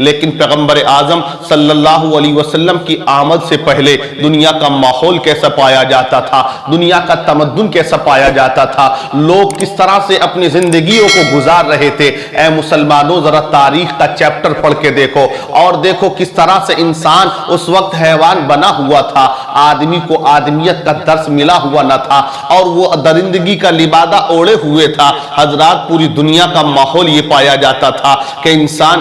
لیکن پیغمبر اعظم صلی اللہ علیہ وسلم کی آمد سے پہلے دنیا کا ماحول کیسا پایا جاتا تھا، دنیا کا تمدن کیسا پایا جاتا تھا، لوگ کس طرح سے اپنی زندگیوں کو گزار رہے تھے۔ اے مسلمانوں، ذرا تاریخ کا چیپٹر پڑھ کے دیکھو اور دیکھو کس طرح سے انسان اس وقت حیوان بنا ہوا تھا، آدمی کو آدمیت کا درس ملا ہوا نہ تھا اور وہ درندگی کا لبادہ اوڑے ہوئے تھا۔ حضرات، پوری دنیا کا ماحول یہ پایا جاتا تھا کہ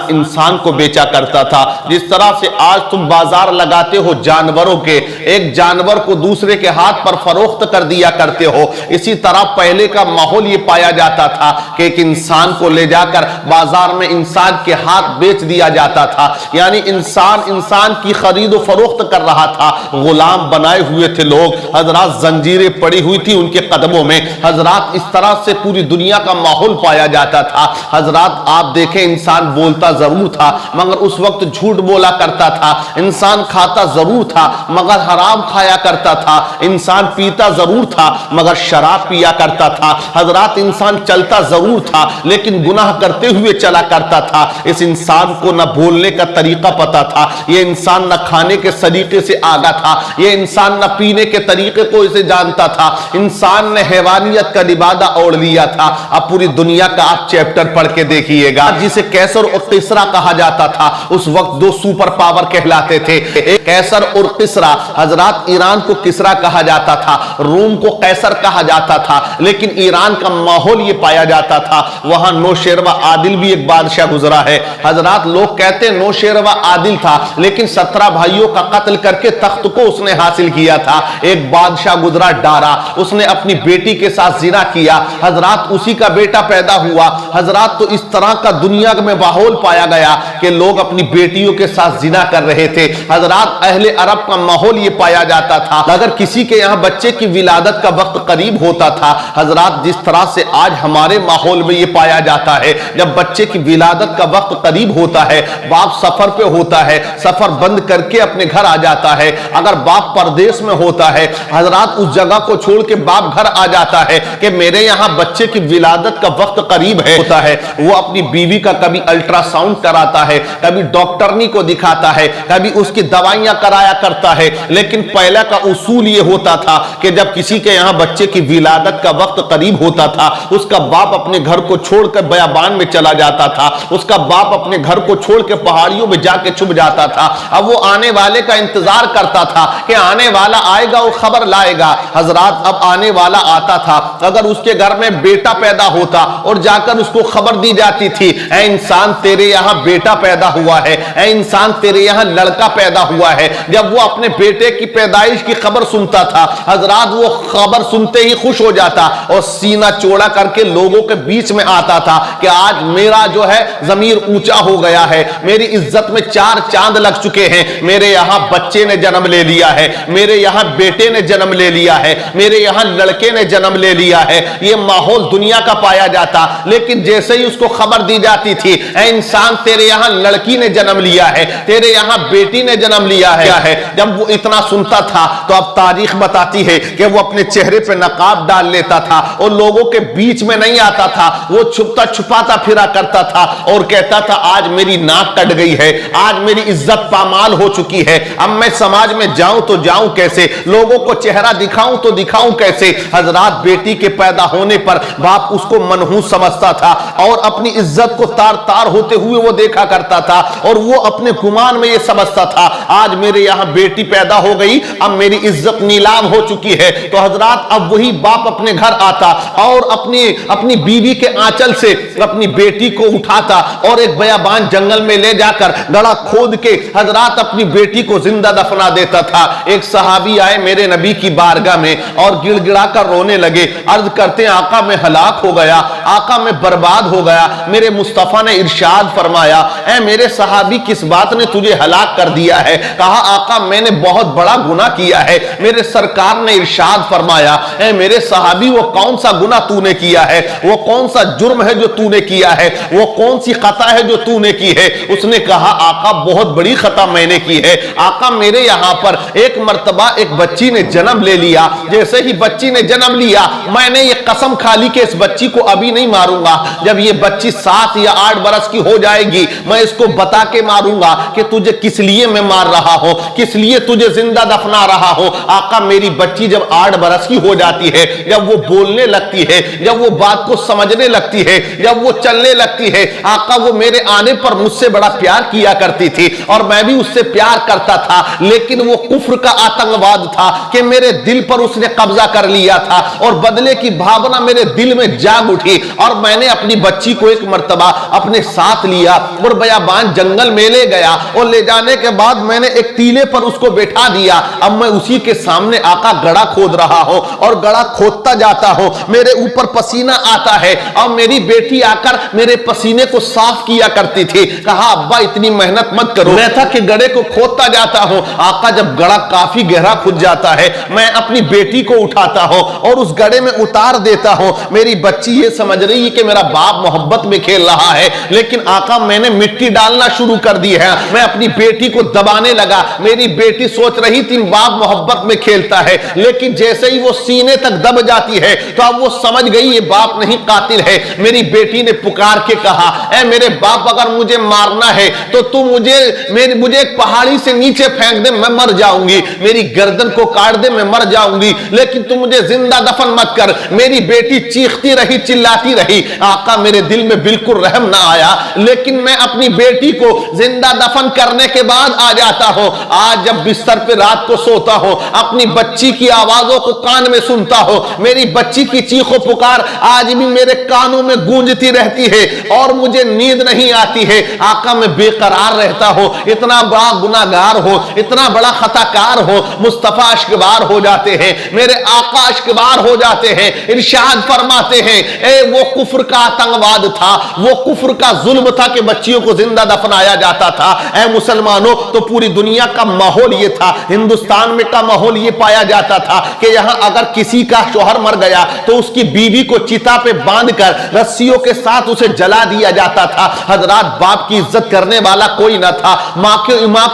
انسان کو بیچا کرتا تھا۔ جس طرح سے آج تم بازار لگاتے ہو جانوروں کے، ایک جانور کو دوسرے کے ہاتھ پر فروخت کر دیا کرتے ہو، اسی طرح پہلے کا ماحول یہ پایا جاتا تھا کہ ایک انسان کو لے جا کر بازار میں انسان کے ہاتھ بیچ دیا جاتا تھا، یعنی انسان کی خرید و فروخت کر رہا تھا، غلام بنائے ہوئے تھے لوگ۔ حضرات، زنجیریں پڑی ہوئی تھی ان کے قدموں میں۔ حضرات، اس طرح سے پوری دنیا کا ماحول پایا جاتا تھا۔ حضرات، آپ دیکھیں، انسان بولتا ضرور تھا مگر اس وقت جھوٹ بولا کرتا تھا، انسان کھاتا ضرور تھا مگر حرام کھایا کرتا تھا، انسان پیتا ضرور تھا مگر شراب پیا کرتا تھا۔ حضرات، انسان چلتا ضرور تھا لیکن گناہ کرتے ہوئے چلا کرتا تھا۔ اس انسان کو نہ بولنے کا طریقہ پتا تھا، یہ انسان نہ کھانے کے طریقے سے آگاہ تھا، یہ انسان نہ پینے کے طریقے کو اسے جانتا تھا، انسان نے حیوانیت کا لبادہ اوڑھ لیا تھا۔ اب پوری دنیا کا آپ چیپٹر پڑھ کے دیکھیے گا، جسے کیسر اور کسرا کہا جاتا تھا، اس وقت دو سپر پاور کہلاتے تھے، ایک کیسر اور کسرا۔ حضرات، ایران کو کسرا کہا جاتا تھا، روم کو کیسر کہا جاتا تھا، لیکن ایران کا ماحول یہ پایا جاتا تھا، وہاں نوشیروہ عادل بھی ایک بادشاہ گزرا ہے۔ حضرات، لوگ کہتے ہیں نوشیروہ عادل تھا لیکن 17 بھائیوں کا قتل کر کے تخت کو اس نے حاصل کیا تھا۔ ایک بادشاہ گزرا ڈارا، اس نے اپنی بیٹی کے ساتھ زنا کیا، حضرات اسی کا بیٹا پیدا ہوا۔ حضرات، تو اس طرح کا دنیا میں ماحول پایا گیا کہ لوگ اپنی بیٹیوں کے ساتھ زنا کر رہے تھے۔ حضرات، اہل عرب کا ماحول یہ پایا جاتا تھا، اگر کسی کے یہاں بچے کی ولادت کا وقت قریب ہوتا تھا، حضرات جس طرح سے آج ہمارے ماحول میں یہ پایا جاتا ہے، جب بچے کی ولادت کا وقت قریب ہوتا ہے، باپ سفر پہ ہوتا ہے، سفر بند کر کے اپنے گھر آ جاتا ہے۔ اگر باپ پردیس میں ہوتا ہے، حضرات اس جگہ کو چھوڑ کے باپ گھر آ جاتا ہے کہ میرے یہاں بچے کی ولادت کا وقت قریب ہے، ہوتا ہے وہ اپنی بیوی کا کبھی الٹرا ساؤنڈ کراتا ہے، کبھی ڈاکٹرنی کو دکھاتا ہے، کبھی اس کی دوائیاں کرایا کرتا ہے۔ لیکن پہلا کا اصول یہ ہوتا تھا کہ جب کسی کے یہاں بچے کی ولادت کا وقت قریب ہوتا تھا، اس کا باپ اپنے گھر کو چھوڑ کر بیابان میں چلا جاتا تھا، اس کا باپ اپنے گھر کو چھوڑ کے پہاڑیوں میں جا کے چھپ جاتا تھا۔ اب وہ آنے والے کا انتظار کرتا تھا کہ آنے والا آئے گا اور خبر لائے گا۔ حضرات، اب آنے والا آتا تھا، اگر اس کے گھر میں بیٹا پیدا ہوتا اور جا کر اس کو خبر دی جاتی تھی، اے انسان تیرے یہاں بیٹا پیدا ہوا ہے، اے انسان تیرے یہاں لڑکا پیدا ہوا ہے۔ جب وہ اپنے بیٹے کی پیدائش کی خبر سنتا تھا، حضرات وہ خبر سنتے ہی خوش ہو جاتا اور سینہ چوڑا کر کے لوگوں کے بیچ میں آتا تھا کہ آج میرا جو ہے ضمیر اونچا ہو گیا ہے، میری عزت میں 4 چاند لگ چکے ہیں، میرے یہاں بچے نے جنم لے لیا ہے، میرے یہاں بیٹے نے جنم لے لیا ہے، میرے یہاں لڑکے نے جنم لے لیا ہے۔ یہ ماحول دنیا کا پایا جاتا، لیکن جیسے ہی اس کو خبر دی جاتی تھی، اے انسان تیرے یہاں لڑکی نے جنم لیا ہے، تیرے یہاں بیٹی نے جنم لیا ہے، جب وہ اتنا سنتا تھا تو اب تاریخ بتاتی ہے کہ وہ اپنے چہرے پہ نقاب ڈال لیتا تھا اور لوگوں کے بیچ میں نہیں آتا تھا، وہ چھپتا چھپاتا پھرا کرتا تھا اور کہتا تھا آج میری ناک کٹ گئی ہے، آج میری عزت پامال ہو چکی ہے، اب میں سماج میں جاؤں تو جاؤں کیسے، لوگوں کو چہرہ دکھاؤں تو دکھاؤں کیسے۔ حضرات، بیٹی کے پیدا ہونے پر باپ اس کو منحوس سمجھتا تھا اور اپنی عزت کو تار تار ہوتے ہوئے وہ دیکھا کرتا تھا اور وہ اپنے گمان میں یہ سمجھتا تھا آج میرے یہاں بیٹی پیدا ہو گئی، اب میری عزت نیلام ہو چکی ہے۔ تو حضرات، اب وہی باپ اپنے گھر آتا اور اپنی بیوی کے آنچل سے اپنی بیٹی کو اٹھاتا اور ایک بیابان جنگل میں لے جا کر گڑھا کھود کے حضرات اپنی بیٹی کو زندہ دفنا دیتا تھا۔ ایک صحابی آئے میرے نبی کی بارگاہ میں اور گڑ گڑا کر رونے لگے، عرض کرتے ہیں آقا میں ہلاک ہو گیا، آقا میں برباد ہو گیا۔ میرے مصطفیٰ نے ارشاد فرمایا، اے میرے صحابی کس بات نے تجھے ہلاک کر دیا ہے؟ کہا آقا میں نے بہت بڑا گناہ کیا ہے۔ میرے سرکار نے ارشاد فرمایا، اے میرے صحابی وہ کون سا گناہ تو نے کیا ہے، وہ کون سا جرم ہے جو تو نے کیا ہے، وہ کون سی خطا ہے جو تو نے کی ہے؟ اس نے کہا آقا بہت بڑی خطا میں نے کی ہے، آقا میرے یہاں پر ایک ایک مرتبہ ایک بچی نے جنم لے لیا. جیسے ہی بچی نے جنم لیا میں نے یہ قسم کھا لی کہ اس بچی کو ابھی نہیں ماروں گا. جب یہ بچی 7 یا 8 برس کی ہو جائے گی میں اس کو بتا کے ماروں گا کہ تجھے کس لیے میں مار رہا ہوں, کس لیے تجھے زندہ دفنا رہا ہوں. آقا میری بچی جب 8 برس کی ہو جاتی ہے, جب وہ بولنے لگتی ہے, جب وہ بات کو سمجھنے لگتی ہے, جب وہ چلنے لگتی ہے, آقا وہ میرے آنے پر مجھ سے بڑا پیار کیا کرتی تھی اور میں بھی اس سے پیار کرتا تھا. لیکن وہ کفر کا آتنکواد تھا کہ میرے دل پر اس نے قبضہ کر لیا تھا اور بدلے کی بھاونا میرے دل میں جاگ اٹھی اور میں نے اپنی بچی کو ایک مرتبہ اپنے ساتھ لیا اور بیابان جنگل میں لے گیا اور لے جانے کے بعد میں نے ایک تیلے پر اس کو بٹھا دیا. اب میں اسی کے سامنے آقا گڑا کھود رہا ہوں اور گڑا کھودتا جاتا ہوں, میرے اوپر پسینہ آتا ہے اور میری بیٹی آ کر میرے پسینے کو صاف کیا کرتی تھی. کہا ابا اتنی محنت مت کرو. میں تھا کہ گڑے کو کھودتا جاتا ہوں. آقا جب گڑا کافی گہرا کھد جاتا ہے میں اپنی بیٹی کو اٹھاتا ہوں اور اس گڑے میں اتار دیتا ہوں. میری بچی یہ سمجھ رہی ہے کہ میرا باپ محبت میں کھیل رہا ہے, لیکن آقا میں نے مٹی ڈالنا شروع کر دی ہے. میں اپنی بیٹی کو دبانے لگا. میری بیٹی سوچ رہی تھی باپ محبت میں کھیلتا ہے, لیکن جیسے ہی وہ سینے تک دب جاتی ہے تو اب وہ سمجھ گئی یہ باپ نہیں قاتل ہے. میری بیٹی نے پکار کے کہا اے میرے باپ اگر مجھے مارنا ہے تو تو مجھے ایک پہاڑی سے نیچے پھینک دے میں مر جاؤں گی, میری گردن کو کاٹ دے میں مر جاؤں گی, لیکن تو مجھے زندہ دفن مت کر. میری بیٹی چیختی رہی, چلاتی رہی. آقا میرے دل میں بالکل رحم نہ آیا, لیکن میں اپنی بیٹی کو زندہ دفن کرنے کے بعد آ جاتا ہوں. آج جب بستر پہ رات کو سوتا ہوں اپنی بچی کی آوازوں کو کان میں سنتا ہوں. میری بچی کی چیخ و پکار آج بھی میرے کانوں میں گونجتی رہتی ہے اور مجھے نیند نہیں آتی ہے. آقا میں بے قرار رہتا ہوں. اتنا بڑا گناہگار ہو, اتنا بڑا خطا کار ہو, مصطفیٰ اشکبار ہو جاتے ہیں, میرے آقا اشکبار ہو جاتے ہیں. ارشاد فرماتے ہیں اے وہ کفر کا آتنکواد تھا, وہ کفر کا ظلم تھا کہ بچیوں کو زندہ دفنایا جاتا تھا. اے مسلمانوں تو پوری دنیا کا ماحول یہ تھا, ہندوستان میں کا ماحول یہ پایا جاتا تھا کہ یہاں اگر کسی کا شوہر مر گیا تو اس کی بیوی کو چتا پہ باندھ کر رسیوں کے ساتھ اسے جلا دیا جاتا تھا. حضرات باپ کی عزت کرنے والا کوئی نہ تھا, ماں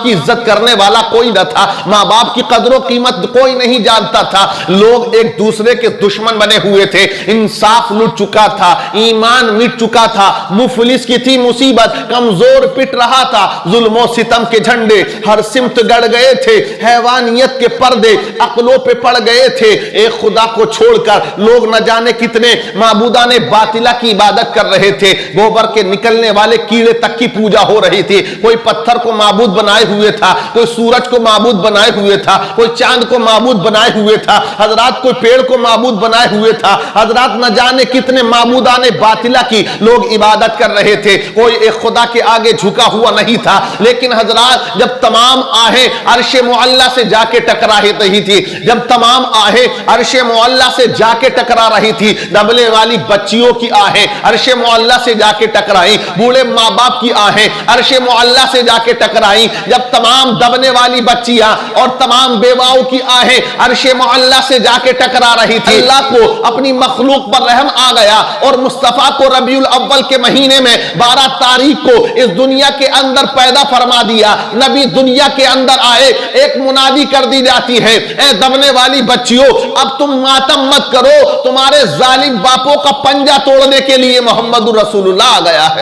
کی عزت کرنے والا کوئی نہ تھا, ماں باپ کی قدر و قیمت کوئی نہیں جانتا تھا. لوگ ایک دوسرے کے دشمن بنے ہوئے تھے. انصاف لٹ چکا تھا, ایمان مٹ چکا تھا, مفلس کی تھی مصیبت, کمزور پٹ رہا تھا. ظلم و ستم کے جھنڈے ہر سمت گڑ گئے تھے, حیوانیت کے پردے عقلوں پہ پڑ گئے تھے. ایک خدا کو چھوڑ کر لوگ نہ جانے کتنے معبودان باطلہ کی عبادت کر رہے تھے. گوبر کے نکلنے والے کیڑے تک کی پوجا ہو رہی تھی. کوئی پتھر کو معبود بنائے ہوئے تھا, کوئی سورج کو معبود بنائے ہوئے تھا, کوئی چاند کو معبود بنائے ہوئے تھا. حضرات کوئی پیڑ کو معبود بنائے ہوئے تھا. حضرات نہ جانے کتنے معبودان باطلہ کی لوگ عبادت کر رہے تھے. کوئی ایک خدا کے آگے جھکا ہوا نہیں تھا. لیکن حضرات جب تمام آہیں عرش معلی سے جا کے ٹکرا رہی تھی, جب تمام آہیں عرش معلی سے جا کے ٹکرا رہی تھی, دبنے والی بچیوں کی آہیں عرش معلی سے جا کے ٹکرائیں, بوڑھے ماں باپ کی آہیں عرش معلی سے جا کے ٹکرائیں. جب تمام دبنے والی بچیاں اور تمام بیواؤں کی آہیں عرش معلی سے جا کے ٹکرا رہی تھی, اللہ کو اپنی مخلوق پر رحم آ گیا اور مصطفیٰ کو ربیع الاول کے مہینے میں 12 تاریخ کو اس دنیا کے اندر پیدا فرما دیا. نبی دنیا کے اندر آئے, ایک منادی کر دی جاتی ہے اے دبنے والی بچیوں اب تم ماتم مت کرو, تمہارے ظالم باپوں کا پنجہ توڑنے کے لیے محمد رسول اللہ آ گیا ہے.